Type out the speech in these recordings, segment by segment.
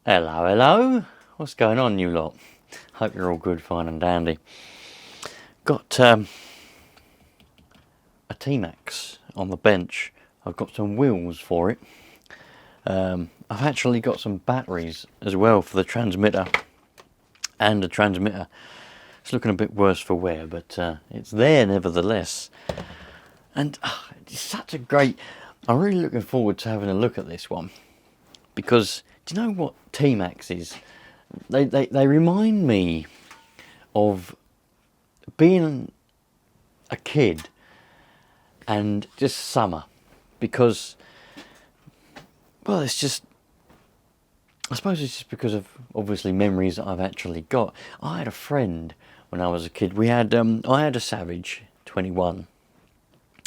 Hello, hello. What's going on, you lot? Hope you're all good, fine and dandy. Got a T-Maxx on the bench. I've got some wheels for it. I've actually got some batteries as well for the transmitter and the transmitter. It's looking a bit worse for wear, but it's there nevertheless. And it's such a great... I'm really looking forward to having a look at this one, because do you know what T-Maxx is? They remind me of being a kid and just summer, because, well, it's just, I suppose it's just because of obviously memories that I've actually got. I had a friend when I was a kid. I had a Savage 21.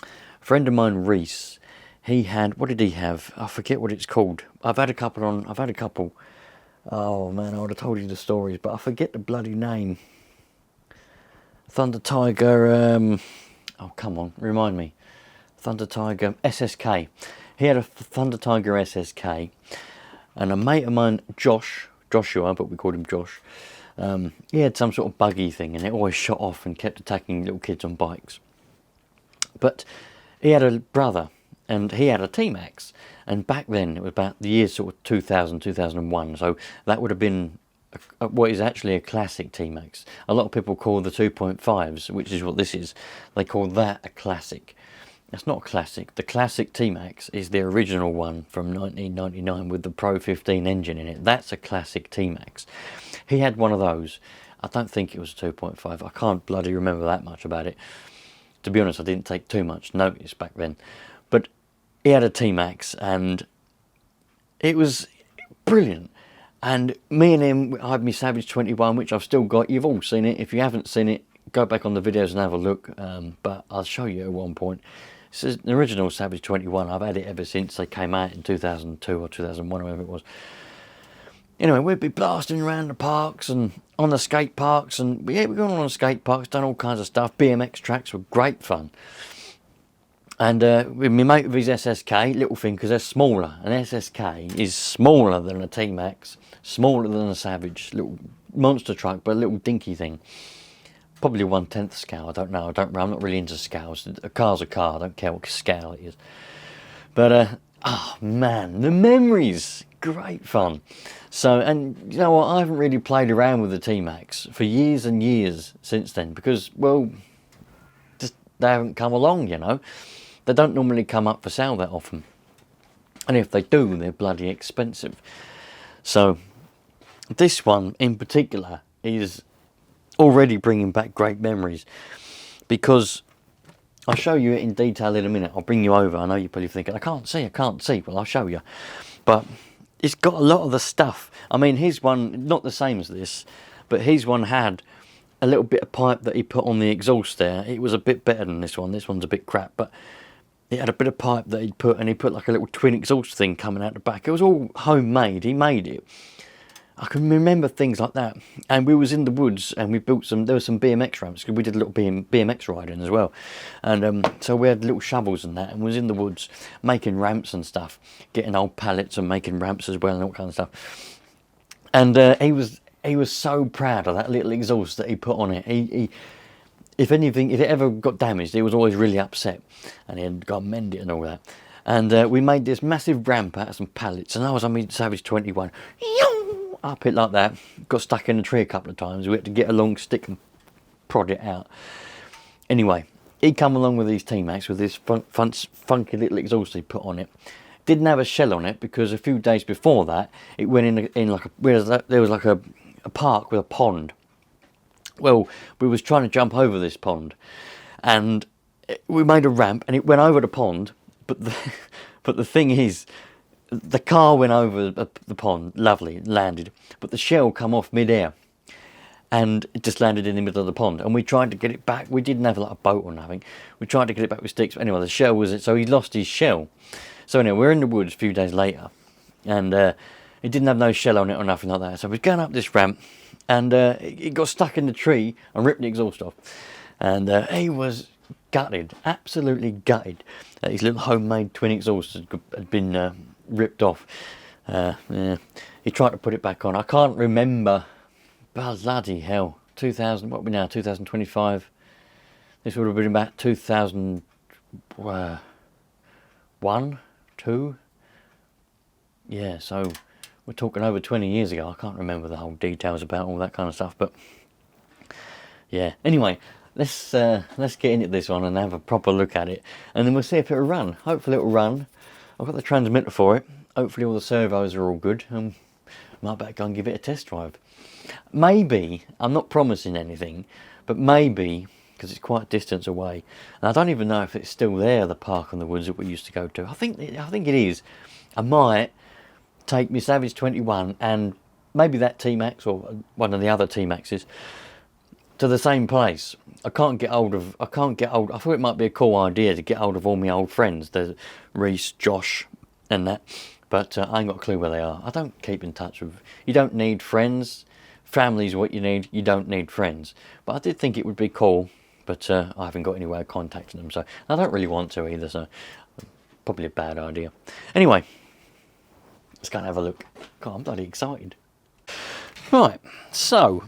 A friend of mine, Reese, he had, what did he have? I forget what it's called. I've had a couple. Oh man, I would have told you the stories, but I forget the bloody name. Thunder Tiger, oh come on, remind me. Thunder Tiger SSK. He had a Thunder Tiger SSK, and a mate of mine, Joshua, but we called him Josh, he had some sort of buggy thing, and it always shot off and kept attacking little kids on bikes. But he had a brother, and he had a T-Maxx, and back then it was about the year sort of 2000, 2001, so that would have been what is actually a classic T-Maxx. A lot of people call the 2.5s, which is what this is, they call that a classic. That's not a classic. The classic T-Maxx is the original one from 1999 with the Pro 15 engine in it. That's a classic T-Maxx. He had one of those. I don't think it was a 2.5. I can't bloody remember that much about it. To be honest, I didn't take too much notice back then. But he had a T-Maxx, and it was brilliant. And me and him, I had my Savage 21, which I've still got. You've all seen it. If you haven't seen it, go back on the videos and have a look. But I'll show you at one point. This is an original Savage 21. I've had it ever since they came out in 2002 or 2001, or whatever it was. Anyway, we'd be blasting around the parks and on the skate parks, and yeah, we're going on the skate parks, done all kinds of stuff. BMX tracks were great fun. And with my mate with his SSK, little thing, because they're smaller. An SSK is smaller than a T-Maxx, smaller than a Savage, little monster truck, but a little dinky thing. Probably 1/10 scale, I don't know, I'm not really into scales. A car's a car, I don't care what scale it is. But, oh man, the memories, great fun. So, and you know what, I haven't really played around with the T-Maxx for years and years since then, because, well, just they haven't come along, you know. They don't normally come up for sale that often. And if they do, they're bloody expensive. So, this one in particular is already bringing back great memories, because I'll show you it in detail in a minute. I'll bring you over. I know you're probably thinking, I can't see. Well, I'll show you. But it's got a lot of the stuff. I mean, his one, not the same as this, but his one had a little bit of pipe that he put on the exhaust there. It was a bit better than this one. This one's a bit crap, but it had a bit of pipe that he'd put, and he put like a little twin exhaust thing coming out the back. It was all homemade. He made it. I can remember things like that. And we was in the woods, and we built there were some BMX ramps, because we did a little BMX riding as well. And so we had little shovels and that, and was in the woods making ramps and stuff, getting old pallets and making ramps as well and all kinds of stuff. And he was so proud of that little exhaust that he put on it. If anything, if it ever got damaged, he was always really upset, and he had got to mend it and all that. And we made this massive ramp out of some pallets, and I was on my Savage 21. Up it like that, got stuck in a tree a couple of times. We had to get a long stick and prod it out. Anyway, he'd come along with these T-Maxx with this funky little exhaust he put on it. Didn't have a shell on it, because a few days before that, it went in like there was like a park with a pond. Well, we was trying to jump over this pond, and we made a ramp, and it went over the pond. But the thing is, the car went over the pond, lovely, landed, but the shell come off mid-air, and it just landed in the middle of the pond. And we tried to get it back. We didn't have like a boat or nothing. We tried to get it back with sticks. But anyway, the shell was it, so he lost his shell. So anyway, we're in the woods a few days later, and it didn't have no shell on it or nothing like that. So we're going up this ramp, and it got stuck in the tree and ripped the exhaust off. And he was gutted, absolutely gutted, that his little homemade twin exhaust had been ripped off. Yeah. He he tried to put it back on. I can't remember. Bloody hell. 2000, what are we now? 2025. This would have been about 2001, 2. Yeah, so we're talking over 20 years ago. I can't remember the whole details about all that kind of stuff, but yeah. Anyway, let's get into this one and have a proper look at it, and then we'll see if it'll run. Hopefully it'll run. I've got the transmitter for it. Hopefully all the servos are all good, and might better go and give it a test drive. Maybe, I'm not promising anything, but maybe, because it's quite a distance away, and I don't even know if it's still there, the park on the woods that we used to go to. I think it is. I might take my Savage 21 and maybe that T-Maxx or one of the other T-Maxxes to the same place. I thought it might be a cool idea to get hold of all my old friends, the Reese, Josh and that, but I ain't got a clue where they are. I don't keep in touch with, you don't need friends. Family's what you need, you don't need friends. But I did think it would be cool, but I haven't got any way of contacting them, so I don't really want to either, so probably a bad idea. Anyway, let's go and have a look. God, I'm bloody excited. Right, so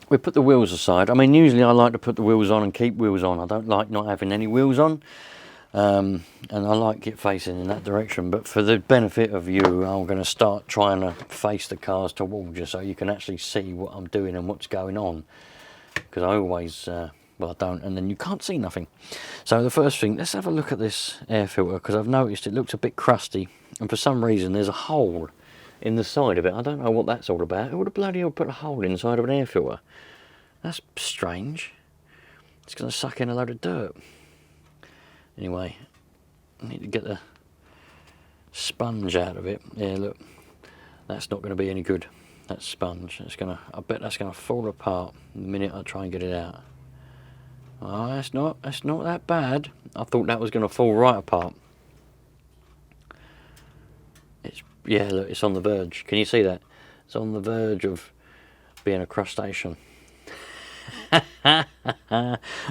we put the wheels aside. I mean, usually I like to put the wheels on and keep wheels on. I don't like not having any wheels on. And I like it facing in that direction, but for the benefit of you, I'm going to start trying to face the cars towards you so you can actually see what I'm doing and what's going on, because I always well, I don't, and then you can't see nothing. So the first thing, let's have a look at this air filter, because I've noticed it looks a bit crusty, and for some reason there's a hole in the side of it. I don't know what that's all about. Who would have bloody hell put a hole inside of an air filter? That's strange. It's going to suck in a load of dirt. Anyway, I need to get the sponge out of it. Yeah, look, that's not going to be any good. That sponge, I bet that's going to fall apart the minute I try and get it out. Oh, that's not that bad. I thought that was going to fall right apart. Yeah, look, it's on the verge. Can you see that? It's on the verge of being a crustacean.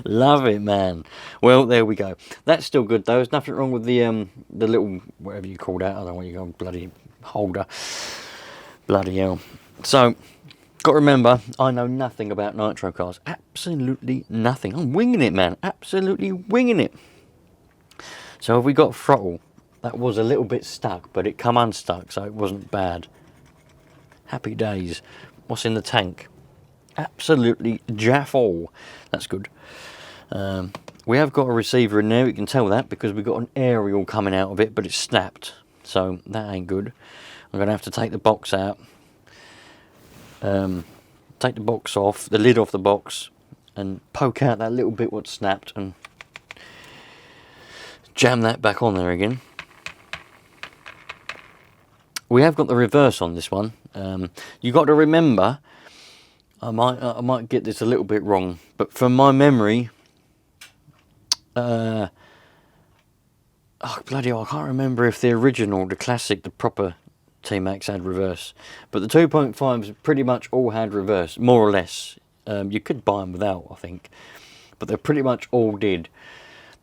Love it, man. Well, there we go. That's still good though. There's nothing wrong with the little, whatever you call that, I don't know what you call, bloody holder. Bloody hell. So got to remember, I know nothing about nitro cars. Absolutely nothing. I'm winging it, man. Absolutely winging it. So have we got throttle? That was a little bit stuck, but it come unstuck, so it wasn't bad. Happy days. What's in the tank? Absolutely jaff all. That's good. We have got a receiver in there, you can tell that, because we've got an aerial coming out of it, but it's snapped, so that ain't good. I'm going to have to take the box out, take the box off, the lid off the box, and poke out that little bit what's snapped and jam that back on there again. We have got the reverse on this one. You got to remember, I might get this a little bit wrong, but from my memory, oh bloody hell, I can't remember if the original, the classic, the proper T-Maxx had reverse, but the 2.5s pretty much all had reverse, more or less. You could buy them without, I think, but they pretty much all did.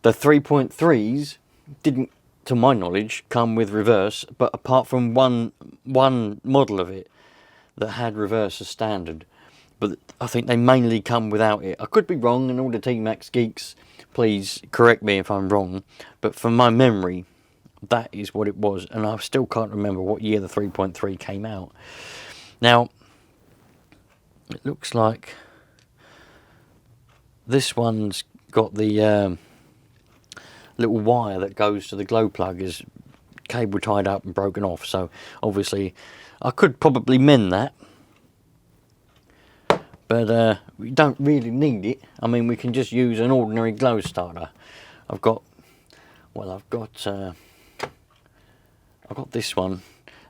The 3.3s didn't, to my knowledge, come with reverse, but apart from one model of it that had reverse as standard. But I think they mainly come without it. I could be wrong, and all the T-Maxx geeks, please correct me if I'm wrong. But from my memory, that is what it was. And I still can't remember what year the 3.3 came out. Now, it looks like this one's got the little wire that goes to the glow plug is cable tied up and broken off. So obviously, I could probably mend that. But we don't really need it. I mean, we can just use an ordinary glow starter. I've got this one.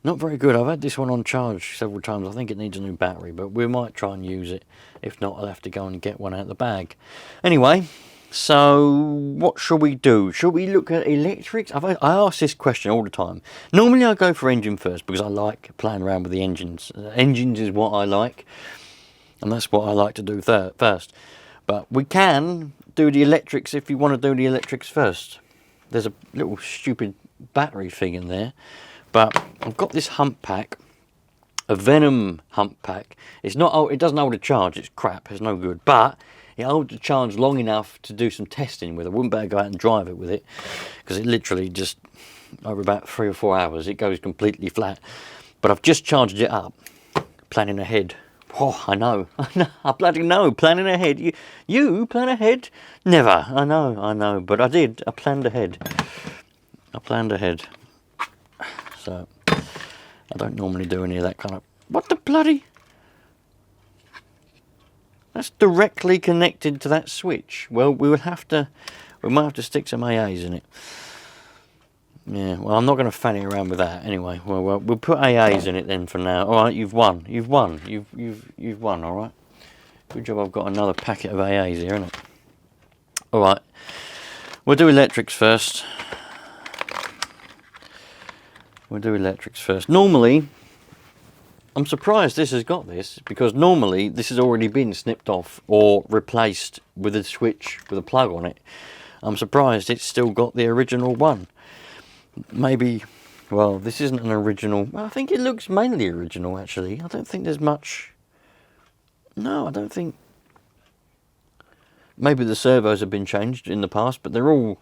Not very good. I've had this one on charge several times. I think it needs a new battery, but we might try and use it. If not, I'll have to go and get one out of the bag. Anyway, so what shall we do? Shall we look at electrics? I ask this question all the time. Normally I go for engine first because I like playing around with the engines. Engines is what I like. And that's what I like to do first. But we can do the electrics if you want to do the electrics first. There's a little stupid battery thing in there. But I've got this hump pack, a Venom hump pack. It's not, it doesn't hold a charge, it's crap, it's no good. But it holds a charge long enough to do some testing with. I wouldn't better go out and drive it with it, because it literally just, over about 3 or 4 hours, it goes completely flat. But I've just charged it up, planning ahead. Oh, I know, I bloody know, planning ahead. You plan ahead? Never. I know, but I did. I planned ahead. So, I don't normally do any of that kind of... What the bloody... That's directly connected to that switch. Well, we might have to stick some AAs in it. Yeah, well, I'm not going to fanny around with that anyway. Well, we'll put AAs in it then for now. All right, you've won. You've won. All right. Good job. I've got another packet of AAs here, isn't it? All right. We'll do electrics first. Normally, I'm surprised this has got this, because normally this has already been snipped off or replaced with a switch with a plug on it. I'm surprised it's still got the original one. Maybe, well, this isn't an original. Well, I think it looks mainly original, actually. I don't think there's much. No, I don't think. Maybe the servos have been changed in the past, but they're all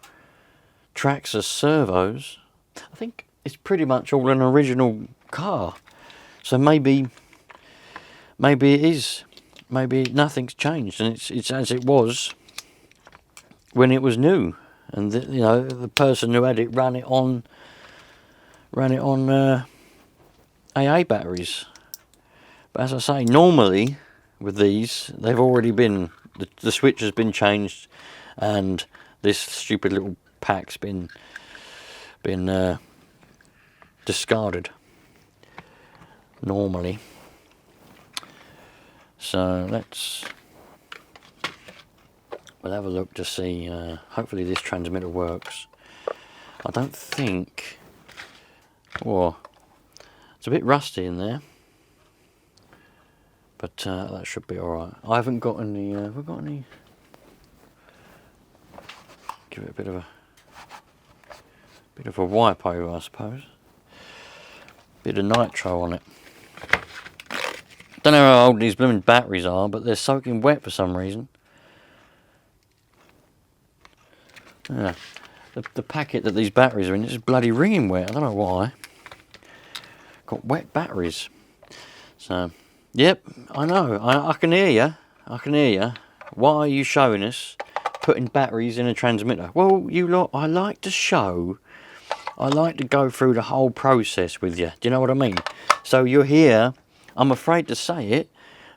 Traxxas servos. I think it's pretty much all an original car. So maybe it is. Maybe nothing's changed, and it's as it was when it was new. And the person who had it ran it on AA batteries. But as I say, normally with these, they've already been, the switch has been changed, and this stupid little pack's been discarded. Normally. So we'll have a look to see, hopefully this transmitter works. I don't think, oh, it's a bit rusty in there, but that should be alright. I haven't got any, have we got any, give it a bit of a wipe over, I suppose. Bit of nitro on it. Don't know how old these blooming batteries are, but they're soaking wet for some reason. Yeah, the packet that these batteries are in is bloody ringing wet. I don't know why. Got wet batteries. So, yep, I know. I can hear you. I can hear you. Why are you showing us putting batteries in a transmitter? Well, you lot, I like to show. I like to go through the whole process with you. Do you know what I mean? So you're here. I'm afraid to say it,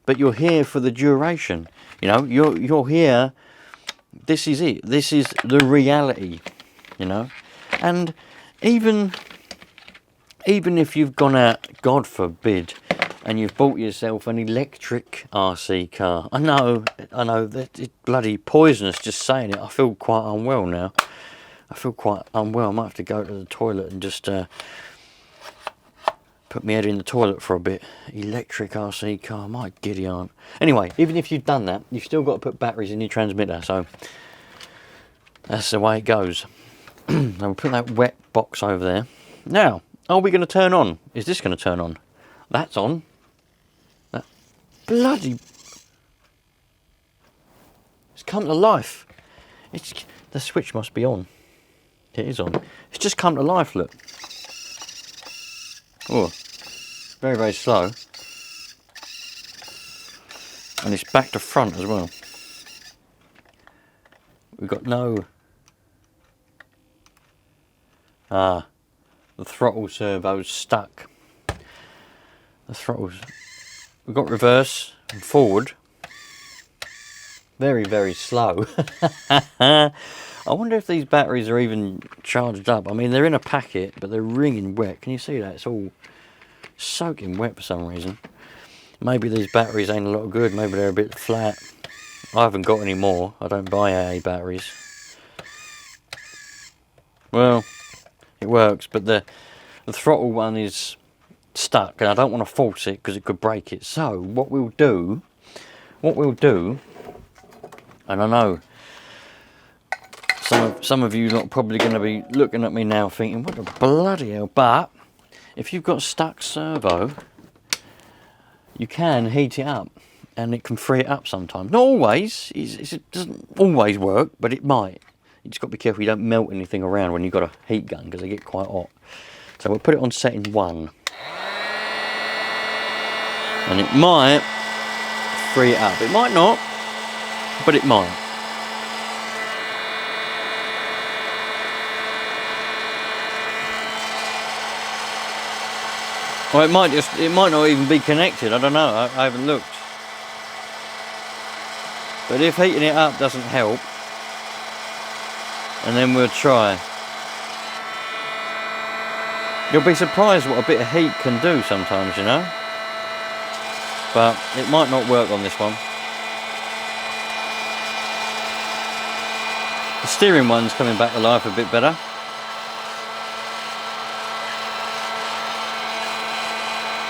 but you're here for the duration. You know, you're here. This is it. This is the reality, you know. And even if you've gone out, God forbid, and you've bought yourself an electric RC car. I know that it's bloody poisonous just saying it. I feel quite unwell now. I might have to go to the toilet and just put my head in the toilet for a bit. Electric RC car, my giddy aunt. Anyway, even if you've done that, you've still got to put batteries in your transmitter, so that's the way it goes. I'll put that wet box over there. Now, are we going to turn on? Is this going to turn on? That's on. That bloody... It's come to life. The switch must be on. It is on. It's just come to life, look. Oh, very, very slow. And it's back to front as well. We've got no... the throttle servo's stuck. The throttle's... We've got reverse and forward. Very, very slow. I wonder if these batteries are even charged up. I mean, they're in a packet, but they're wringing wet. Can you see that? It's all soaking wet for some reason. Maybe these batteries ain't a lot good. Maybe they're a bit flat. I haven't got any more. I don't buy AA batteries. Well, it works, but the throttle one is stuck, and I don't want to force it because it could break it. So what we'll do, and I know some of you lot are probably going to be looking at me now thinking, what the bloody hell, but if you've got stuck servo, you can heat it up and it can free it up sometimes. Not always, it doesn't always work, but it might. You just got to be careful you don't melt anything around when you've got a heat gun, because they get quite hot. So we'll put it on setting 1. And it might free it up. It might not, but it might. Or it might not even be connected. I don't know. I haven't looked. But if heating it up doesn't help, and then we'll try. You'll be surprised what a bit of heat can do sometimes, you know. But it might not work on this one. The steering one's coming back to life a bit better.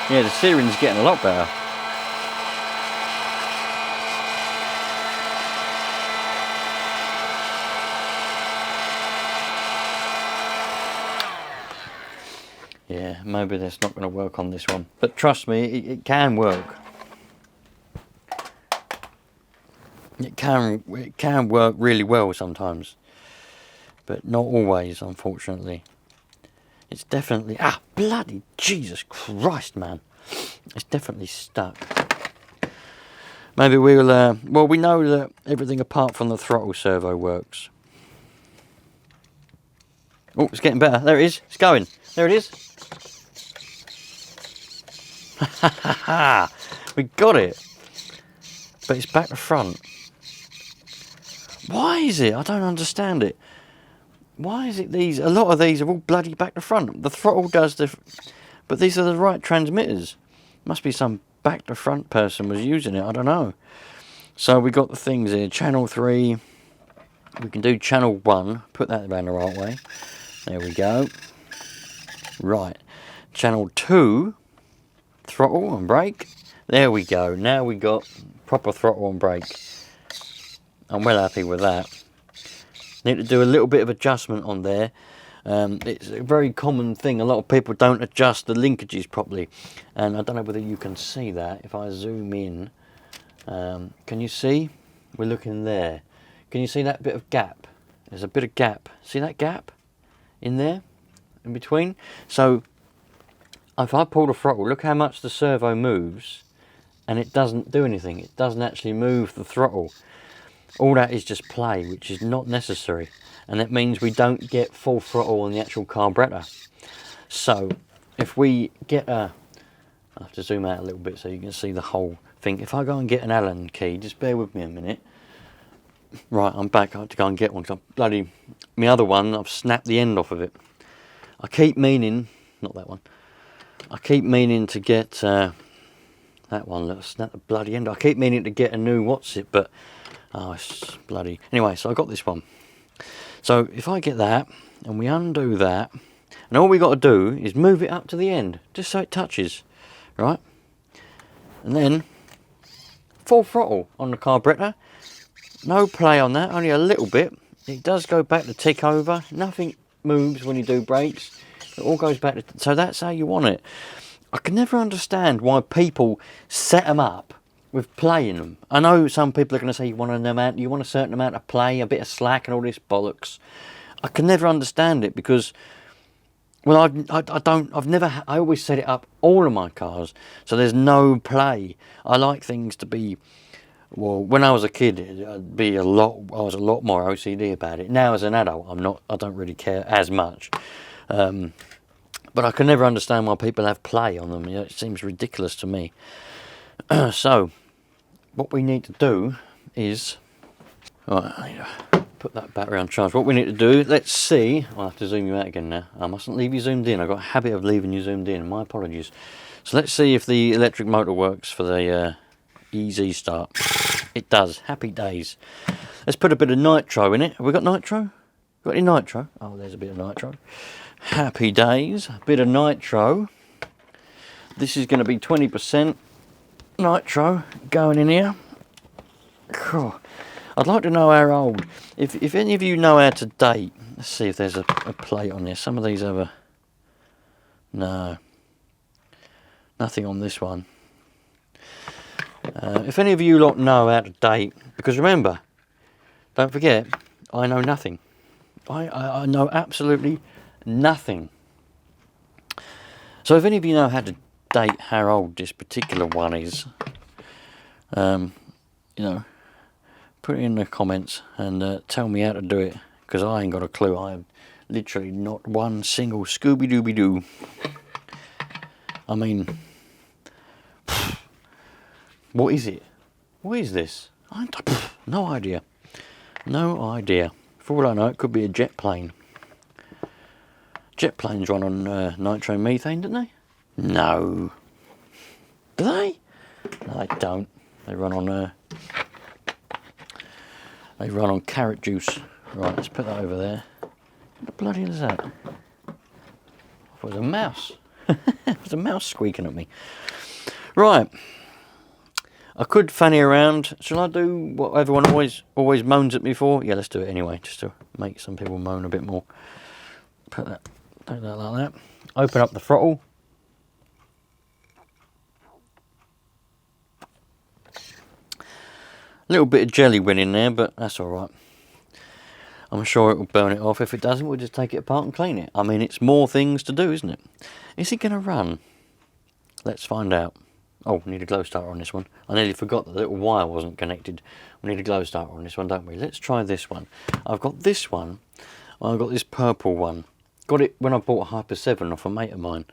Yeah, the steering's getting a lot better. Yeah, maybe that's not going to work on this one. But trust me, it can work. It can work really well sometimes. But not always, unfortunately. It's definitely... Ah, bloody Jesus Christ, man. It's definitely stuck. Maybe we'll... well, we know that everything apart from the throttle servo works. Oh, it's getting better. There it is. It's going. There it is. Ha ha ha! We got it. But it's back to front. Why is it? I don't understand it. Why is it these... A lot of these are all bloody back to front. The throttle does the... But these are the right transmitters. Must be some back to front person was using it. I don't know. So we got the things here. Channel 3. We can do channel 1. Put that around the right way. There we go. Right. Channel 2. Throttle and brake. There we go. Now we got proper throttle and brake. I'm well happy with that. Need to do a little bit of adjustment on there. It's a very common thing. A lot of people don't adjust the linkages properly, and I don't know whether you can see that. If I zoom in, can you see? We're looking there. Can you see that bit of gap? There's a bit of gap. See that gap in there, in between? So if I pull the throttle, look how much the servo moves, and it doesn't do anything. It doesn't actually move the throttle. All that is just play, which is not necessary. And that means we don't get full throttle on the actual carburetor. So, if we get a... I'll have to zoom out a little bit so you can see the whole thing. If I go and get an Allen key, just bear with me a minute. Right, I'm back. I have to go and get one, because bloody... My other one, I've snapped the end off of it. I keep meaning... Not that one. I keep meaning to get... that one, let's snap the bloody end. I keep meaning to get a new what's it, but... Oh, it's bloody... Anyway, so I got this one. So if I get that, and we undo that, and all we got to do is move it up to the end, just so it touches, right? And then, full throttle on the carburetor. No play on that, only a little bit. It does go back to tick over. Nothing moves when you do brakes. It all goes back to... So that's how you want it. I can never understand why people set them up with play in them. I know some people are going to say you want a certain amount of play, a bit of slack, and all this bollocks. I can never understand it because, well, I always set it up all of my cars so there's no play. I like things to be, well, when I was a kid, I was a lot more OCD about it. Now as an adult, I don't really care as much. But I can never understand why people have play on them. You know, it seems ridiculous to me. So, what we need to do is... Right, I need to put that battery on charge. What we need to do, let's see... I'll have to zoom you out again now. I mustn't leave you zoomed in. I've got a habit of leaving you zoomed in. My apologies. So let's see if the electric motor works for the easy start. It does. Happy days. Let's put a bit of nitro in it. Have we got nitro? Got any nitro? Oh, there's a bit of nitro. Happy days. A bit of nitro. This is going to be 20%. Nitro going in here. Cool. I'd like to know how old. If any of you know how to date, let's see if there's a plate on there. Some of these have a... No. Nothing on this one. If any of you lot know how to date, because remember, don't forget, I know nothing. I know absolutely nothing. So if any of you know how to date how old this particular one is, you know, put it in the comments and tell me how to do it, because I ain't got a clue. I have literally not one single Scooby-Dooby-Doo. I mean, what is it? What is this? No idea. No idea. For all I know, it could be a jet plane. Jet planes run on nitro methane, don't they? No. Do they? No, they don't. They run on carrot juice. Right, let's put that over there. What the bloody hell is that? I thought it was a mouse. It was a mouse squeaking at me. Right. I could fanny around. Shall I do what everyone always moans at me for? Yeah, let's do it anyway, just to make some people moan a bit more. Put that, do that like that. Open up the throttle. A little bit of jelly went in there, but that's all right. I'm sure it will burn it off. If it doesn't, we'll just take it apart and clean it. I mean, it's more things to do, isn't it? Is it going to run? Let's find out. Oh, we need a glow starter on this one. I nearly forgot that the little wire wasn't connected. We need a glow starter on this one, don't we? Let's try this one. I've got this one. I've got this purple one. Got it when I bought a Hyper 7 off a mate of mine.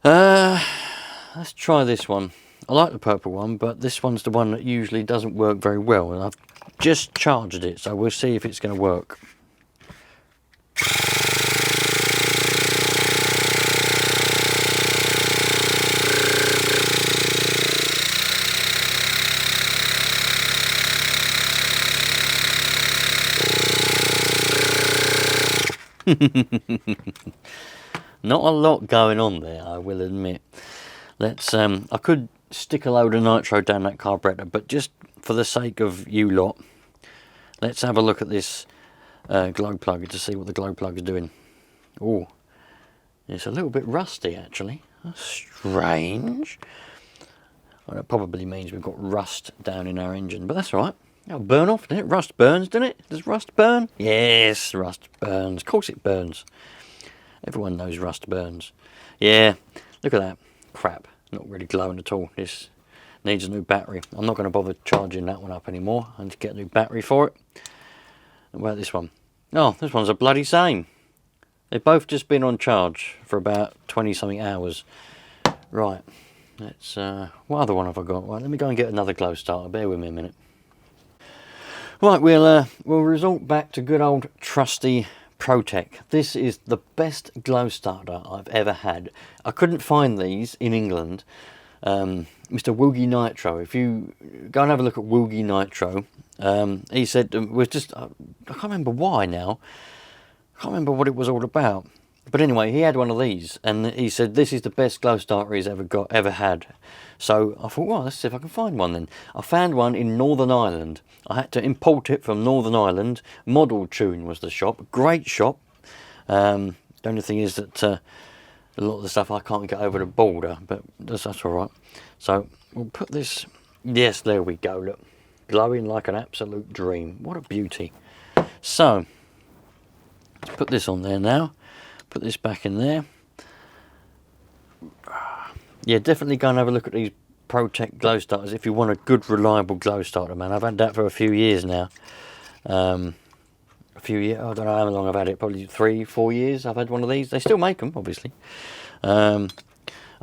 Let's try this one. I like the purple one, but this one's the one that usually doesn't work very well. And I've just charged it, so we'll see if it's going to work. Not a lot going on there, I will admit. Let's I could stick a load of nitro down that carburetor, but just for the sake of you lot, let's have a look at this glow plug to see what the glow plug is doing. Oh, it's a little bit rusty actually. That's strange. Well, that probably means we've got rust down in our engine, but that's all right. It'll burn off, doesn't it? Rust burns, doesn't it? Does rust burn? Yes, rust burns. Of course it burns. Everyone knows rust burns. Yeah, look at that. Crap. Not really glowing at all. This needs a new battery. I'm not going to bother charging that one up anymore. I need to get a new battery for it. What about this one? Oh, this one's a bloody same. They've both just been on charge for about 20-something hours. Right. Let's, what other one have I got? Right, let me go and get another glow starter. Bear with me a minute. Right, we'll resort back to good old trusty Protec. This is the best glow starter I've ever had. I couldn't find these in England. Mr. Woogie Nitro, if you go and have a look at Woogie Nitro, he said, we're just, I can't remember why now. I can't remember what it was all about. But anyway, he had one of these, and he said this is the best glow starter he's ever had. So I thought, well, let's see if I can find one then. I found one in Northern Ireland. I had to import it from Northern Ireland. Model Tune was the shop. Great shop. The only thing is that a lot of the stuff I can't get over the border, but that's all right. So we'll put this. Yes, there we go. Look, glowing like an absolute dream. What a beauty. So let's put this on there now. Put this back in there. Yeah, definitely go and have a look at these Protec glow starters if you want a good reliable glow starter, man. I've had that for a few years now. A few years, I don't know how long I've had it, probably 3-4 years I've had one of these. They still make them, obviously. I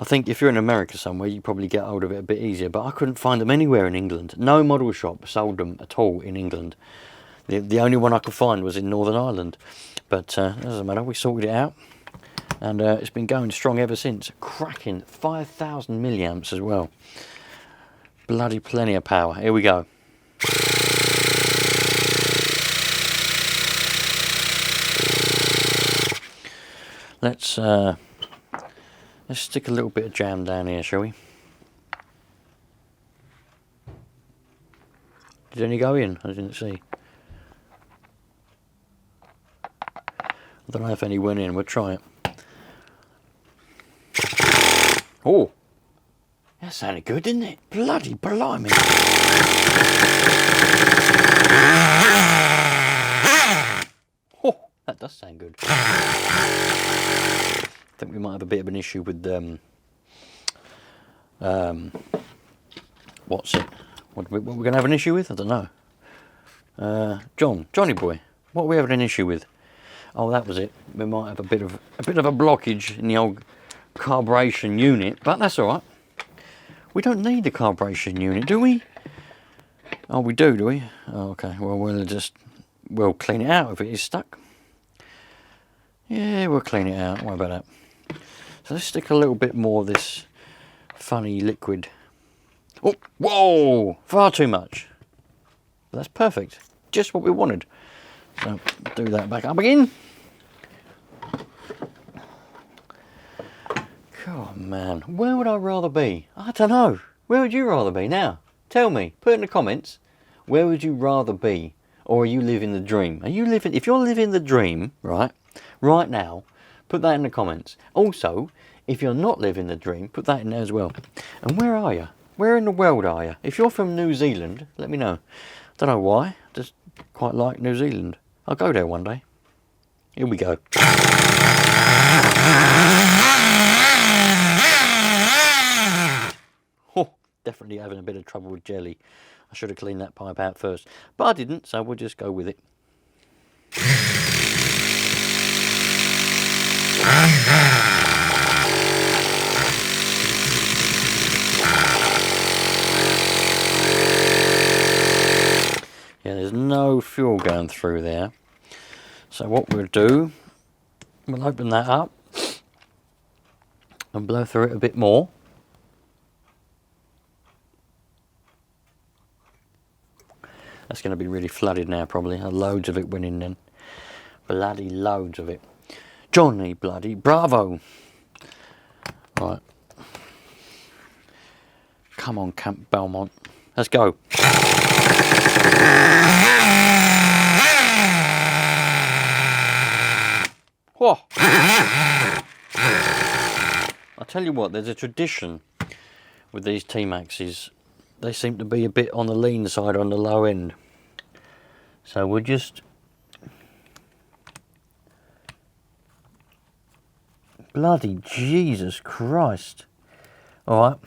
think if you're in America somewhere, you probably get hold of it a bit easier, but I couldn't find them anywhere in England. No model shop sold them at all in England. The only one I could find was in Northern Ireland. But it doesn't matter, we sorted it out. And it's been going strong ever since. Cracking 5,000 milliamps as well. Bloody plenty of power. Here we go. Let's stick a little bit of jam down here, shall we? Did any go in? I didn't see. I don't know if any went in. We'll try it. Oh, that sounded good, didn't it? Bloody blimey. Oh, that does sound good. I think we might have a bit of an issue with what's it? What we're going to have an issue with? I don't know. Johnny boy, what are we having an issue with? Oh, that was it. We might have a bit of a blockage in the old carburation unit, but that's all right. We don't need the carburation unit, do we? Oh, we do we? Oh, okay. Well, we'll clean it out if it is stuck. Yeah, we'll clean it out. What about that? So let's stick a little bit more of this funny liquid. Oh, whoa! Far too much. But that's perfect. Just what we wanted. So do that back up again. Oh man, where would I rather be? I don't know. Where would you rather be? Now, tell me. Put in the comments. Where would you rather be? Or are you living the dream? Are you living? If you're living the dream, right now, put that in the comments. Also, if you're not living the dream, put that in there as well. And where are you? Where in the world are you? If you're from New Zealand, let me know. Don't know why. Just quite like New Zealand. I'll go there one day. Here we go. Oh, definitely having a bit of trouble with jelly. I should have cleaned that pipe out first. But I didn't, so we'll just go with it. Yeah, there's no fuel going through there. So what we'll do, we'll open that up and blow through it a bit more. That's going to be really flooded now probably. Loads of it went in then. Bloody loads of it. Johnny bloody Bravo. Right. Come on, Camp Belmont. Let's go. Whoa. I'll tell you what, there's a tradition with these T-Maxxes. They seem to be a bit on the lean side, on the low end. So we'll just... Bloody Jesus Christ. Alright.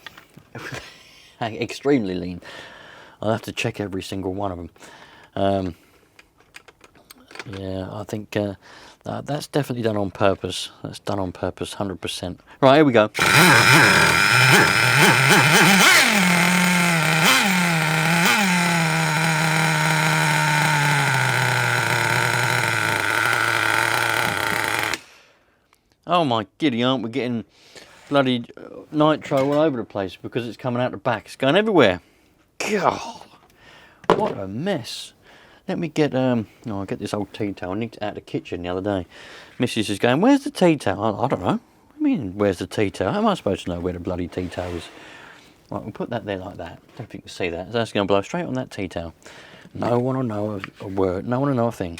Extremely lean. I'll have to check every single one of them. Yeah, I think that's definitely done on purpose. That's done on purpose, 100%. Right, here we go. Oh my giddy aunt, we're getting bloody nitro all over the place because it's coming out the back. It's going everywhere. God, what a mess. Let me get, I'll get this old tea towel. I nicked it out of the kitchen the other day. Mrs. is going, where's the tea towel? I don't know. What do you mean, where's the tea towel? How am I supposed to know where the bloody tea towel is? Right, we'll put that there like that. I don't know if you can see that. So that's going to blow straight on that tea towel. No one will know a word. No one will know a thing.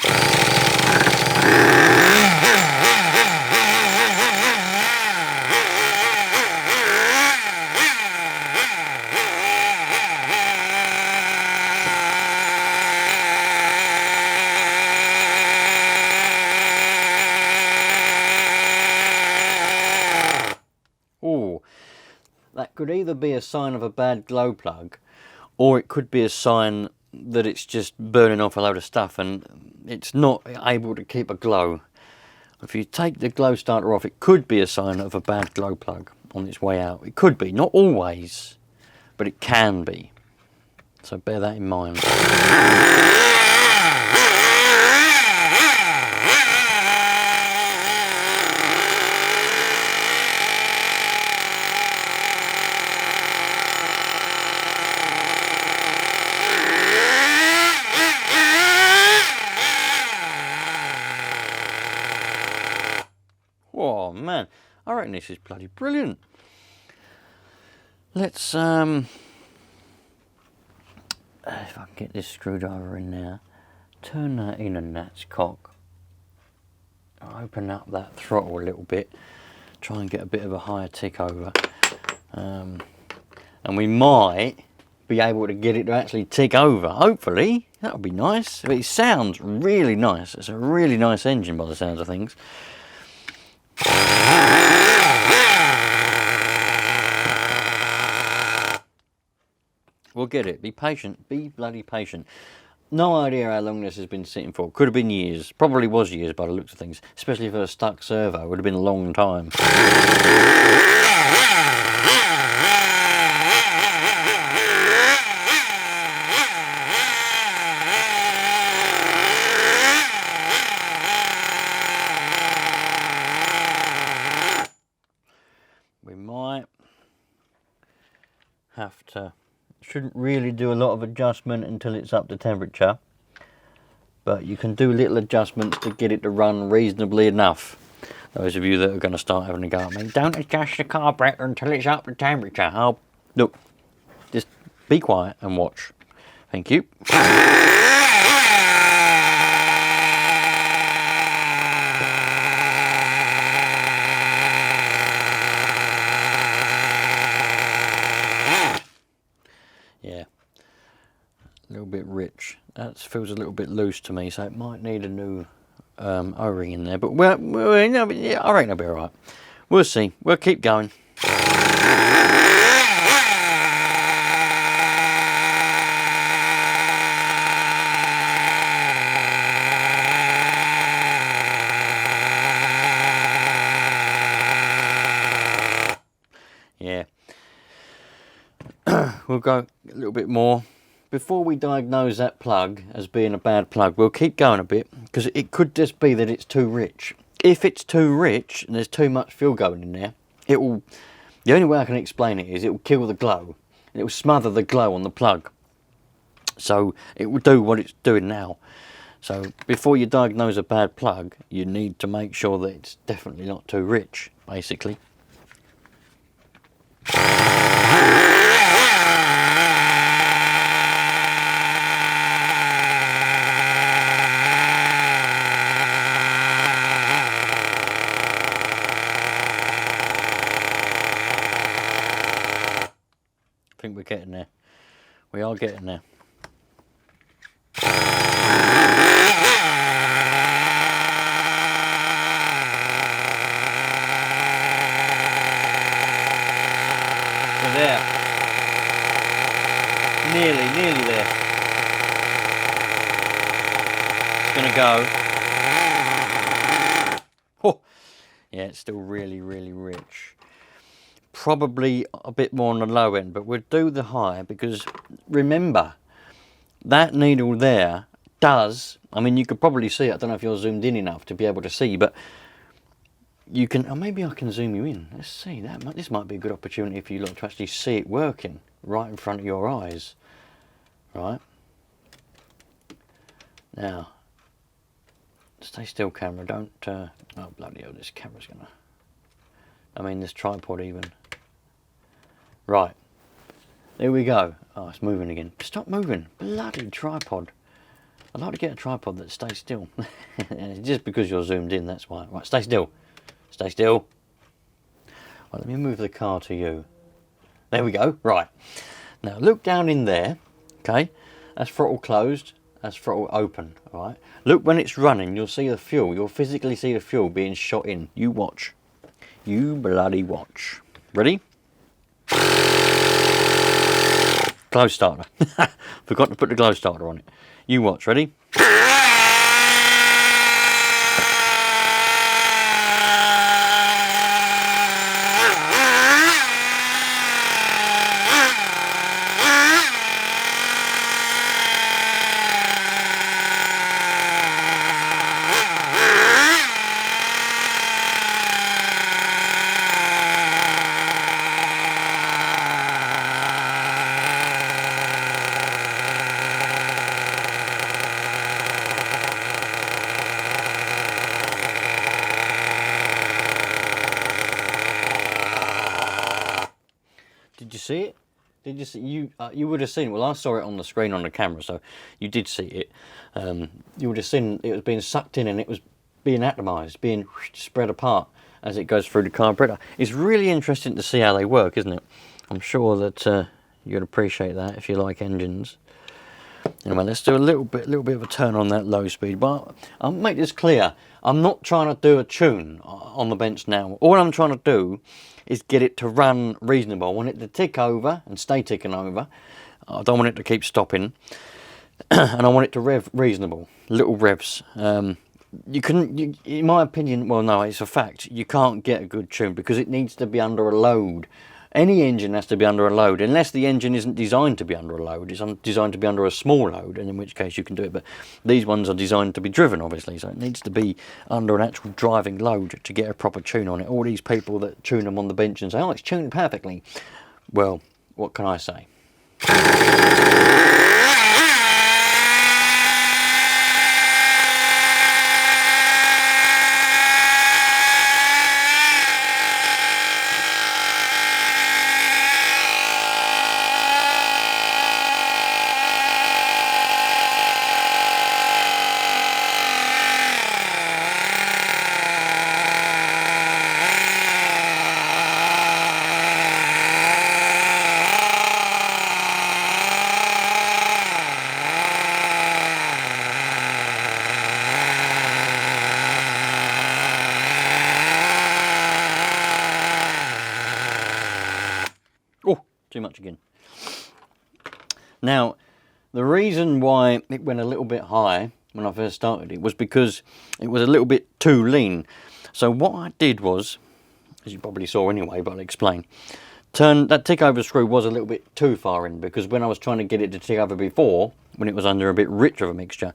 That could either be a sign of a bad glow plug, or it could be a sign that it's just burning off a load of stuff and it's not able to keep a glow. If you take the glow starter off, it could be a sign of a bad glow plug on its way out. It could be, not always, but it can be. So bear that in mind. Oh man, I reckon this is bloody brilliant. Let's if I can get this screwdriver in there, turn that in and that's cock. I'll open up that throttle a little bit, try and get a bit of a higher tick over. And we might be able to get it to actually tick over. Hopefully, that would be nice. It sounds really nice. It's a really nice engine by the sounds of things. We'll get it. Be patient. Be bloody patient. No idea how long this has been sitting for. Could have been years. Probably was years by the looks of things. Especially for a stuck servo. It would have been a long time. We might have to... Shouldn't really do a lot of adjustment until it's up to temperature, but you can do little adjustments to get it to run reasonably enough. Those of you that are going to start having a go at me, don't adjust the carburetor until it's up to temperature. Oh, look, just be quiet and watch. Thank you. Yeah, a little bit rich. That feels a little bit loose to me, so it might need a new O-ring in there. But well, yeah, I reckon it'll be all right. We'll see. We'll keep going. Yeah. We'll go a little bit more. Before we diagnose that plug as being a bad plug, we'll keep going a bit, because it could just be that it's too rich. If it's too rich and there's too much fuel going in there, it will... The only way I can explain it is it will kill the glow. It will smother the glow on the plug. So it will do what it's doing now. So before you diagnose a bad plug, you need to make sure that it's definitely not too rich, basically. I think we're getting there. We are getting there. We're there. Nearly there. It's gonna go. Oh, yeah, it's still really rich. Probably a bit more on the low end, but we'll do the high, because remember, that needle there does, I mean, you could probably see it. I don't know if you're zoomed in enough to be able to see, but you can, or maybe I can zoom you in. Let's see, this might be a good opportunity for you lot to actually see it working right in front of your eyes. Right. Now, stay still, camera. Don't, oh bloody hell, this camera's gonna, I mean, this tripod even. Right, there we go. Oh, it's moving again. Stop moving, bloody tripod. I'd like to get a tripod that stays still. Just because you're zoomed in, that's why. Right, stay still. Stay still. Right, let me move the car to you. There we go. Right, now look down in there. Okay, that's throttle closed. That's throttle open. All right. Look when it's running. You'll see the fuel. You'll physically see the fuel being shot in. You watch. You bloody watch. Ready? Glow starter. Forgot to put the glow starter on it. You watch. Ready? Did you see it? Did you see you would have seen? Well, I saw it on the screen on the camera, so you did see it. You would have seen it was being sucked in and it was being atomized, being spread apart, as it goes through the carburetor. It's really interesting to see how they work, isn't it? I'm sure that you'd appreciate that if you like engines. Anyway, let's do a little bit of a turn on that low speed. But I'll make this clear. I'm not trying to do a tune on the bench now. All I'm trying to do is get it to run reasonable. I want it to tick over and stay ticking over. I don't want it to keep stopping. And I want it to rev reasonable, little revs. In my opinion, well, no, it's a fact, you can't get a good tune because it needs to be under a load. Any engine has to be under a load, unless the engine isn't designed to be under a load. It's designed to be under a small load, and in which case you can do it. But these ones are designed to be driven, obviously, so it needs to be under an actual driving load to get a proper tune on it. All these people that tune them on the bench and say, oh, it's tuned perfectly. Well, what can I say? Too much again. Now, the reason why it went a little bit high when I first started it was because it was a little bit too lean. So what I did was, as you probably saw anyway, but I'll explain. That tick over screw was a little bit too far in, because when I was trying to get it to tick over before, when it was under a bit richer of a mixture,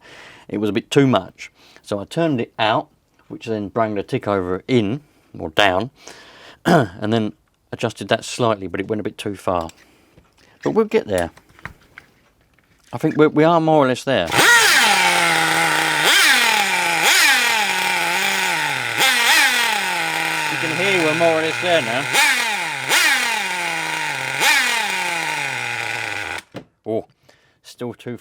it was a bit too much. So I turned it out, which then brought the tick over in, or down, and then adjusted that slightly, but it went a bit too far. But we'll get there. I think we are more or less there. You can hear we're more or less there now. Oh, still too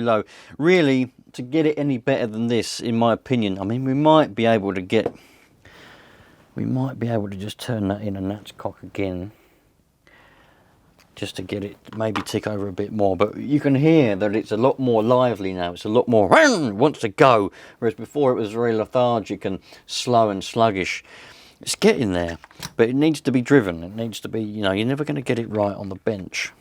low. Really, to get it any better than this, in my opinion, I mean, we might be able to just turn that in and that's cock again, just to get it maybe tick over a bit more. But you can hear that it's a lot more lively now. It's a lot more wants to go, whereas before it was very lethargic and slow and sluggish. It's getting there, but it needs to be driven. It needs to be, you know, you're never going to get it right on the bench.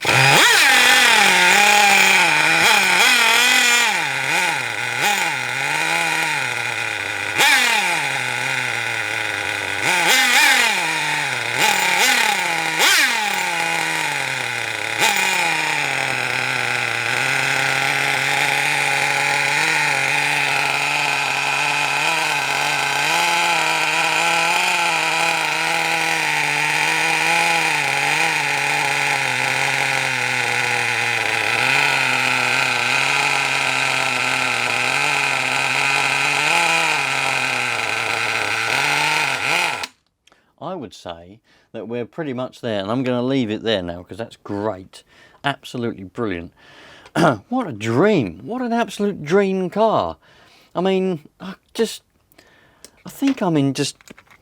I would say that we're pretty much there, and I'm going to leave it there now because that's great, absolutely brilliant. What a dream, what an absolute dream car. I mean, I think I'm in just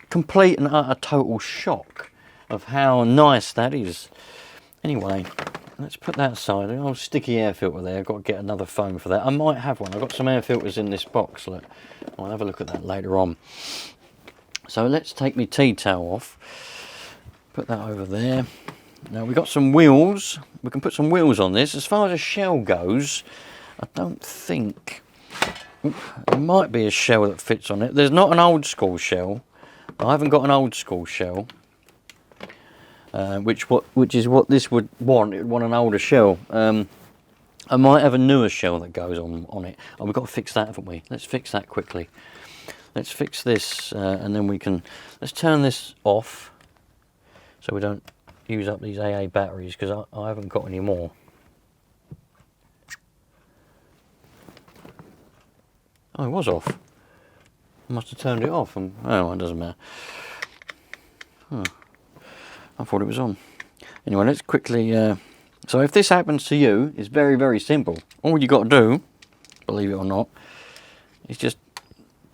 complete and utter total shock of how nice that is. Anyway, let's put that aside. An old sticky air filter there. I've got to get another foam for that. I might have one. I've got some air filters in this box. Look, I'll have a look at that later on. So let's take my T-tail off. Put that over there. Now we've got some wheels. We can put some wheels on this. As far as a shell goes, I don't think... there might be a shell that fits on it. There's not an old school shell. I haven't got an old school shell. Which is what this would want. It would want an older shell. I might have a newer shell that goes on it. Oh, we've got to fix that, haven't we? Let's fix that quickly. Let's fix this, and then we can... Let's turn this off so we don't use up these AA batteries, because I haven't got any more. Oh, it was off. I must have turned it off. And, oh, it doesn't matter. Huh. I thought it was on. Anyway, let's quickly... so if this happens to you, it's very, very simple. All you got to do, believe it or not, is just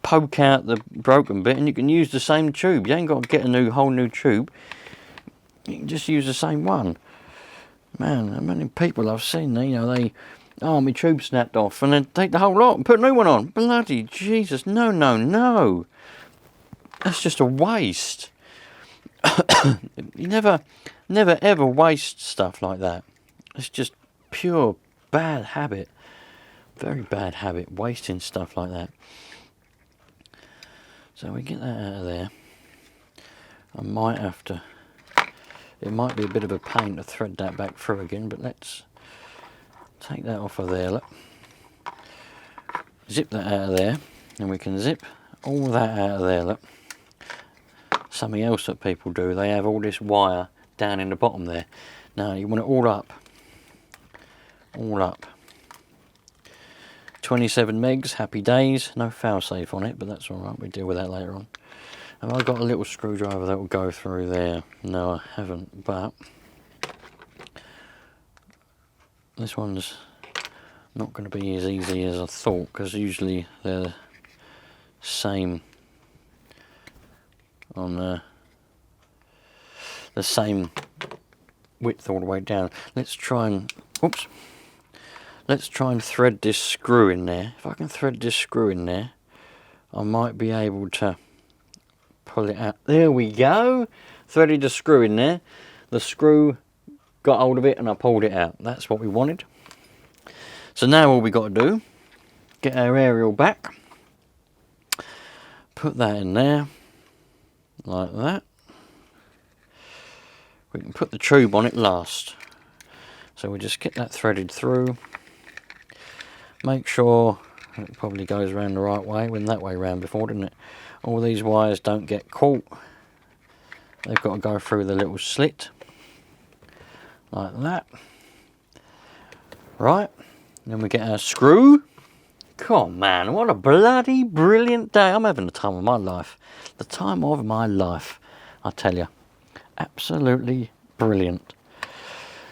poke out the broken bit and you can use the same tube. You ain't got to get a whole new tube. You can just use the same one. Man, how many people I've seen, oh, my tube snapped off, and then take the whole lot and put a new one on. Bloody Jesus, no, no, no. That's just a waste. You never ever waste stuff like that. It's just pure bad habit. Very bad habit, wasting stuff like that. So we get that out of there. I might have to, it might be a bit of a pain to thread that back through again, but let's take that off of there, look. Zip that out of there, and we can zip all that out of there, look. Something else that people do, they have all this wire down in the bottom there. Now you want it all up. All up. 27 megs, happy days. No failsafe on it, but that's alright, we'll deal with that later on. Have I got a little screwdriver that will go through there? No, I haven't, but this one's not going to be as easy as I thought, because usually they're the same on the same width all the way down. Let's try and, oops. Let's try and thread this screw in there. If I can thread this screw in there, I might be able to pull it out. There we go. Threaded the screw in there. The screw got hold of it and I pulled it out. That's what we wanted. So now all we got to do, get our aerial back. Put that in there, like that. We can put the tube on it last. So we just get that threaded through. Make sure it probably goes around the right way. Went that way round before, didn't it? All these wires don't get caught. They've got to go through the little slit. Like that. Right. Then we get our screw. Come on, man. What a bloody brilliant day. I'm having the time of my life. The time of my life. I tell you. Absolutely brilliant.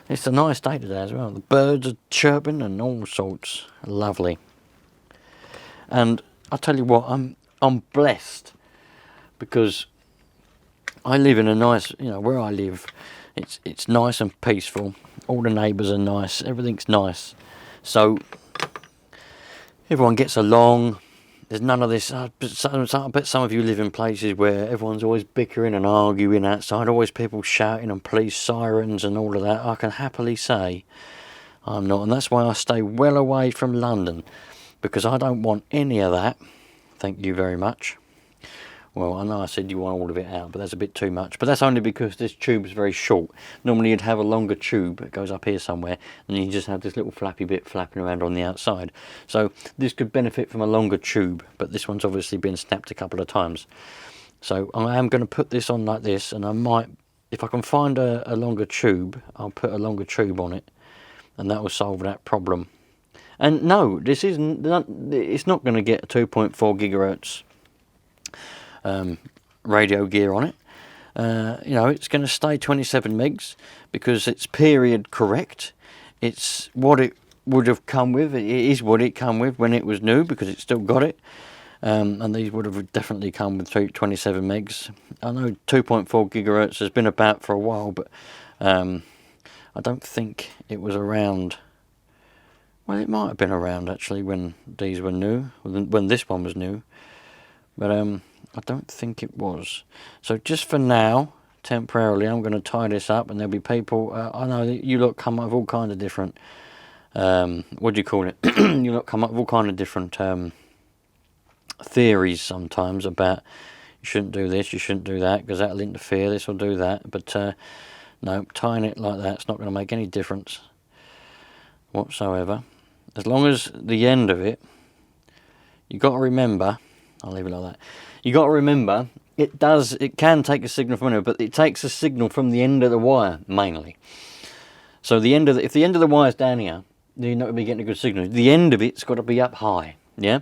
It's a nice day today as well. The birds are chirping and all sorts. Lovely. And I tell you what, I'm blessed because I live in a nice, where I live, it's nice and peaceful. All the neighbours are nice. Everything's nice. So everyone gets along. There's none of this. I bet some of you live in places where everyone's always bickering and arguing outside, always people shouting and police sirens and all of that. I can happily say I'm not, and that's why I stay well away from London, because I don't want any of that. Thank you very much. Well, I know I said you want all of it out, but that's a bit too much. But that's only because this tube is very short. Normally you'd have a longer tube that goes up here somewhere, and you just have this little flappy bit flapping around on the outside. So this could benefit from a longer tube, but this one's obviously been snapped a couple of times. So I am going to put this on like this, and I might, if I can find a longer tube, I'll put a longer tube on it, and that will solve that problem. And no, this isn't. It's not going to get a 2.4 gigahertz radio gear on it. It's going to stay 27 megs because it's period correct. It's what it would have come with. It is what it came with when it was new, because it's still got it. And these would have definitely come with 27 megs. I know 2.4 gigahertz has been about for a while, but I don't think it was around. Well, it might have been around actually when these were new, when this one was new, but I don't think it was. So just for now, temporarily, I'm going to tie this up, and there'll be people. I know that you lot come up with all kinds of different. What do you call it? You lot come up with all kinds of different theories sometimes about you shouldn't do this, you shouldn't do that, because that'll interfere. This will do that, but no, tying it like that's not going to make any difference whatsoever. As long as the end of it, you got to remember. I'll leave it like that. You got to remember, it can take a signal from anywhere, but it takes a signal from the end of the wire mainly. So if the end of the wire's down here, then you're not going to be getting a good signal. The end of it's got to be up high. Yeah.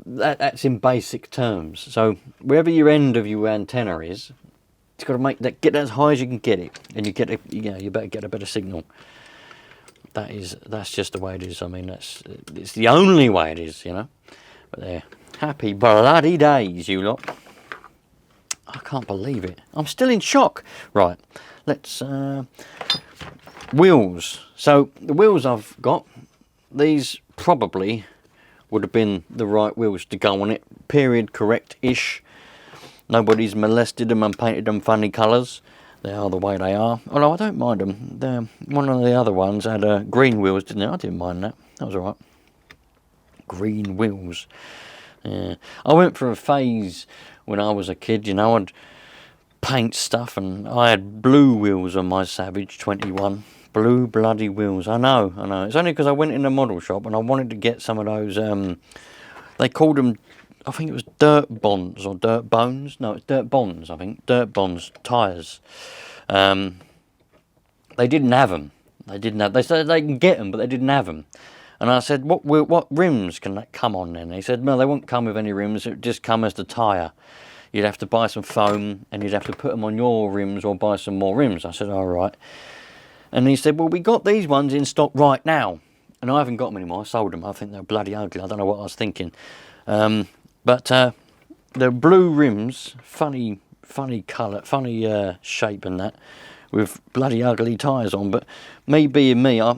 That's in basic terms. So wherever your end of your antenna is, it's got to get that as high as you can get it, and you better get a better signal. That's just the way it is. I mean, it's the only way it is, But there. Happy bloody days, you lot. I can't believe it. I'm still in shock. Right, let's... wheels. So, the wheels I've got, these probably would have been the right wheels to go on it. Period correct-ish. Nobody's molested them and painted them funny colours. They are the way they are. Although I don't mind them. One of the other ones had green wheels, didn't it? I didn't mind that. That was alright. Green wheels. Yeah. I went through a phase when I was a kid, you know, I'd paint stuff, and I had blue wheels on my Savage 21. Blue bloody wheels. I know. It's only because I went in a model shop and I wanted to get some of those, they called them, I think it was dirt bonds or dirt bones. No, it's dirt bonds, I think. Dirt bonds tyres. They didn't have them. They said they can get them, but they didn't have them. And I said, what rims can that come on then? He said, no, they won't come with any rims. It would just come as the tyre. You'd have to buy some foam and you'd have to put them on your rims or buy some more rims. I said, all right. And he said, well, we got these ones in stock right now. And I haven't got them anymore. I sold them. I think they're bloody ugly. I don't know what I was thinking. But the blue rims, funny colour, funny shape and that, with bloody ugly tyres on. But me being me, I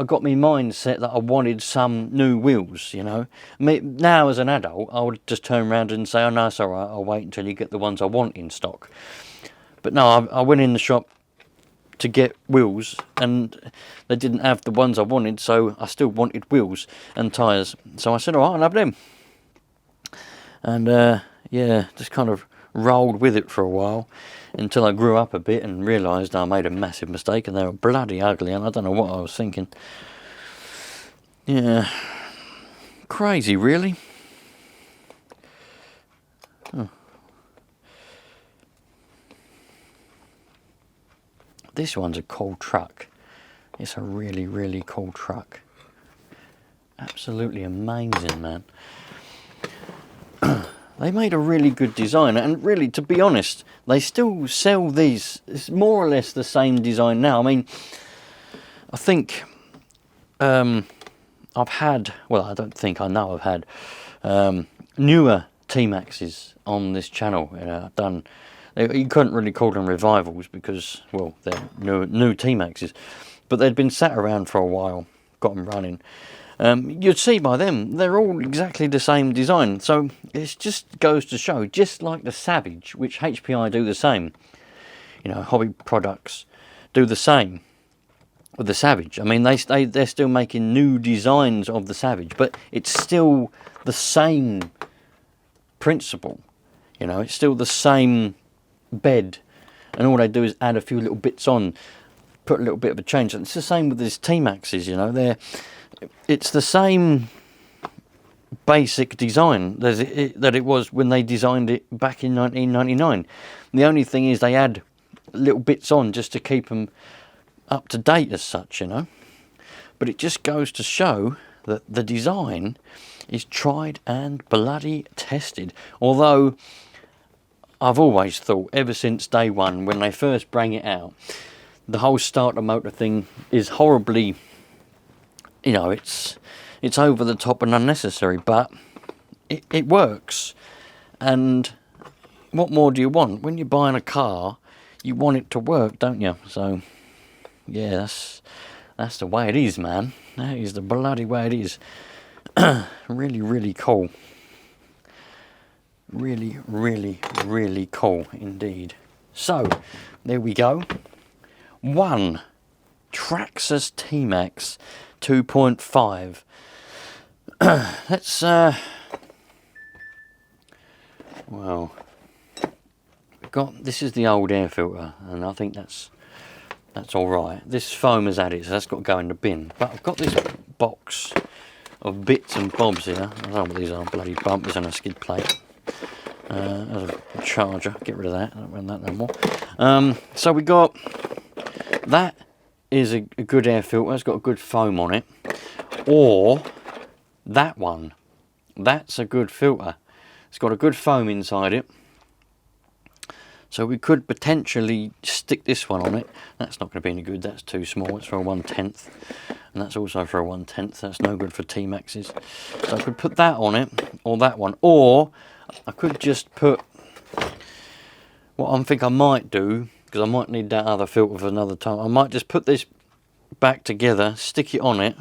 got my mindset that I wanted some new wheels, you know. Now as an adult, I would just turn around and say, oh no, it's alright, I'll wait until you get the ones I want in stock. But no, I went in the shop to get wheels and they didn't have the ones I wanted, so I still wanted wheels and tyres. So I said, alright, I'll have them. And yeah, just kind of rolled with it for a while until I grew up a bit and realised I made a massive mistake and they were bloody ugly and I don't know what I was thinking. Yeah, crazy really. Oh. This one's a cool truck. It's a really, really cool truck. Absolutely amazing, man. They made a really good design, and really, to be honest, they still sell these. It's more or less the same design now. I mean, I think I've had, well, I don't think, I know I've had newer T-Maxxes on this channel. I've done, you couldn't really call them revivals because, well, they're new T-Maxxes, but they'd been sat around for a while, got them running. You'd see by them, they're all exactly the same design. So it just goes to show, just like the Savage, which HPI do the same, you know, hobby products do the same with the Savage. I mean, they're still making new designs of the Savage, but it's still the same principle. You know, it's still the same bed, and all they do is add a few little bits on, put a little bit of a change. And it's the same with these T-Maxxes, you know, it's the same basic design that it was when they designed it back in 1999. The only thing is they add little bits on just to keep them up to date as such, you know. But it just goes to show that the design is tried and bloody tested. Although I've always thought, ever since day one, when they first bring it out, the whole starter motor thing is horribly, you know, it's over the top and unnecessary, but it works. And what more do you want? When you're buying a car, you want it to work, don't you? So, yeah, that's the way it is, man. That is the bloody way it is. Really, really cool. Really, really, really cool indeed. So, there we go. One Traxxas T-Maxx 2.5. Let's well, this is the old air filter, and I think that's all right. This foam has added, so that's got to go in the bin. But I've got this box of bits and bobs here. I don't know what these are. Bloody bumpers and a skid plate. There's a charger. Get rid of that. I don't run that no more. So we got that. Is a good air filter. It's got a good foam on it. Or that one. That's a good filter. It's got a good foam inside it. So we could potentially stick this one on it. That's not going to be any good, that's too small, it's for a 1/10. And that's also for a 1/10, that's no good for T-Maxxes. So I could put that on it, or that one, or I could just put, what I think I might do, because I might need that other filter for another time, I might just put this back together, stick it on it.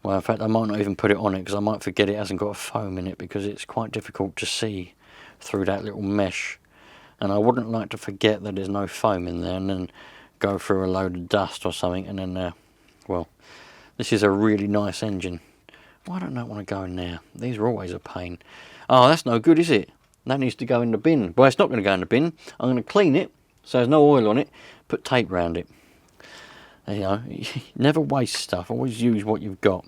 Well, in fact, I might not even put it on it, because I might forget it hasn't got a foam in it, because it's quite difficult to see through that little mesh. And I wouldn't like to forget that there's no foam in there and then go through a load of dust or something, and then, well, this is a really nice engine. Why don't I want to go in there? These are always a pain. Oh, that's no good, is it? That needs to go in the bin. Well, it's not going to go in the bin. I'm going to clean it so there's no oil on it, put tape around it. You know, never waste stuff, always use what you've got.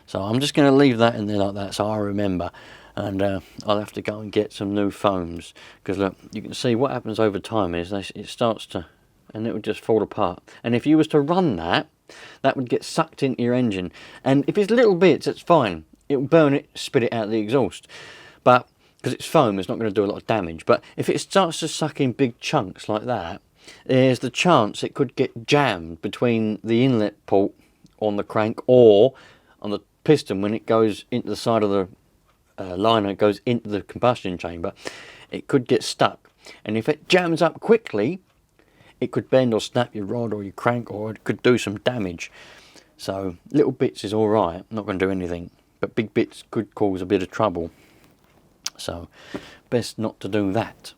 So I'm just going to leave that in there like that so I remember. And I'll have to go and get some new foams, because look, you can see what happens over time is it starts to, and it would just fall apart. And if you was to run that, that would get sucked into your engine, and if it's little bits, it's fine, it will burn it, spit it out the exhaust. But because it's foam, it's not going to do a lot of damage. But if it starts to suck in big chunks like that, there's the chance it could get jammed between the inlet port on the crank or on the piston when it goes into the side of the liner, goes into the combustion chamber. It could get stuck, and if it jams up quickly, it could bend or snap your rod or your crank, or it could do some damage. So little bits is alright, not going to do anything, but big bits could cause a bit of trouble. So best not to do that.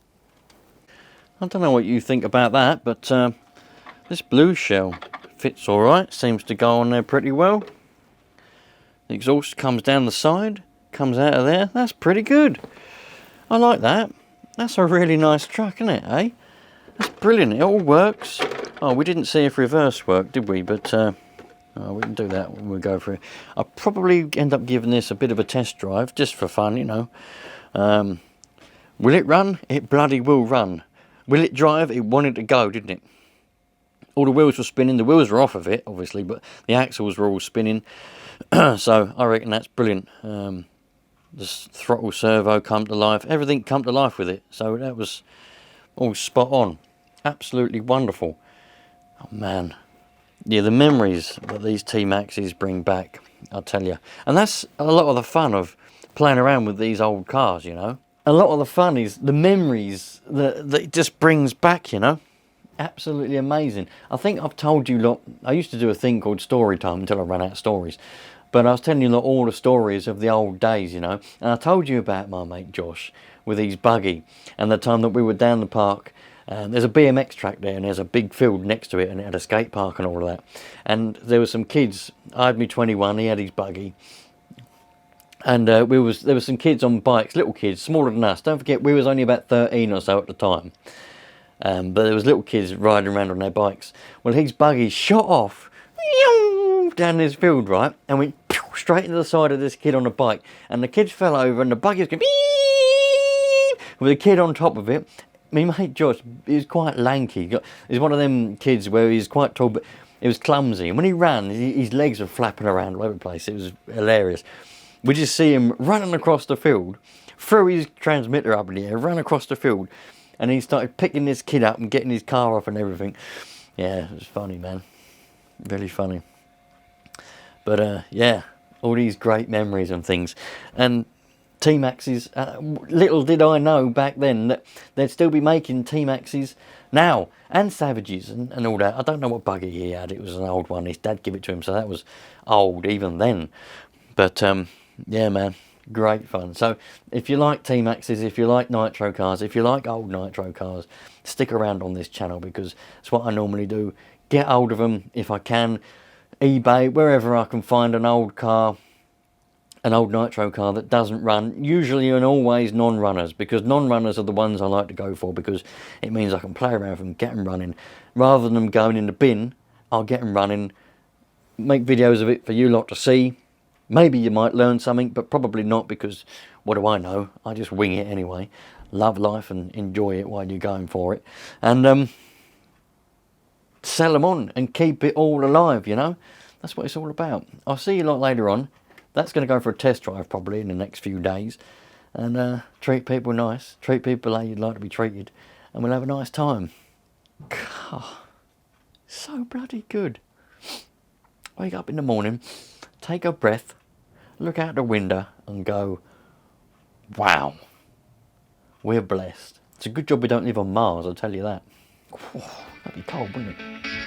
I don't know what you think about that, but this blue shell fits alright, seems to go on there pretty well. The exhaust comes down the side, comes out of there. That's pretty good. I like that. That's a really nice truck, isn't it, eh? That's brilliant. It all works. Oh, we didn't see if reverse worked, did we? But we can do that when we go through. I'll probably end up giving this a bit of a test drive, just for fun, you know. Will it run? It bloody will run. Will it drive? It wanted to go, didn't it? All the wheels were spinning. The wheels were off of it, obviously, but the axles were all spinning. So I reckon that's brilliant. The throttle servo come to life. Everything come to life with it. So that was all spot on. Absolutely wonderful. Oh man. Yeah, the memories that these T-Maxxes bring back, I'll tell you. And that's a lot of the fun of playing around with these old cars, you know. A lot of the fun is the memories that it just brings back, you know. Absolutely amazing. I think I've told you, lot. I used to do a thing called Story Time until I ran out of stories. But I was telling you all the stories of the old days, you know. And I told you about my mate Josh with his buggy, and the time that we were down the park. There's a BMX track there, and there's a big field next to it, and it had a skate park and all of that. And there were some kids. I had me 21, he had his buggy. And there were some kids on bikes, little kids, smaller than us. Don't forget, we was only about 13 or so at the time. But there was little kids riding around on their bikes. Well, his buggy shot off down this field, right, and went straight into the side of this kid on a bike. And the kid fell over, and the buggy was going with a kid on top of it. My mate Josh, he was quite lanky. He's one of them kids where he's quite tall, but he was clumsy. And when he ran, his legs were flapping around all over the place. It was hilarious. We just see him running across the field, threw his transmitter up in the air, ran across the field, and he started picking this kid up and getting his car off and everything. Yeah, it was funny, man. Really funny. But yeah, all these great memories and things. And T-Maxxes, little did I know back then that they'd still be making T-Maxxes now, and Savages and all that. I don't know what buggy he had. It was an old one. His dad gave it to him, so that was old even then. But yeah, man, great fun. So if you like T-Maxxes, if you like nitro cars, if you like old nitro cars, stick around on this channel, because it's what I normally do. Get hold of them if I can. eBay, wherever I can find an old car, an old nitro car that doesn't run, usually and always non-runners, because non-runners are the ones I like to go for, because it means I can play around with them, get them running. Rather than them going in the bin, I'll get them running, make videos of it for you lot to see. Maybe you might learn something, but probably not, because what do I know? I just wing it anyway. Love life and enjoy it while you're going for it. And sell them on and keep it all alive, you know. That's what it's all about. I'll see you lot later on. That's going to go for a test drive probably in the next few days. and treat people nice, treat people how you'd like to be treated, and we'll have a nice time. God, so bloody good. Wake up in the morning, take a breath, look out the window and go, wow, we're blessed. It's a good job we don't live on Mars, I'll tell you that. That'd be cold, wouldn't it?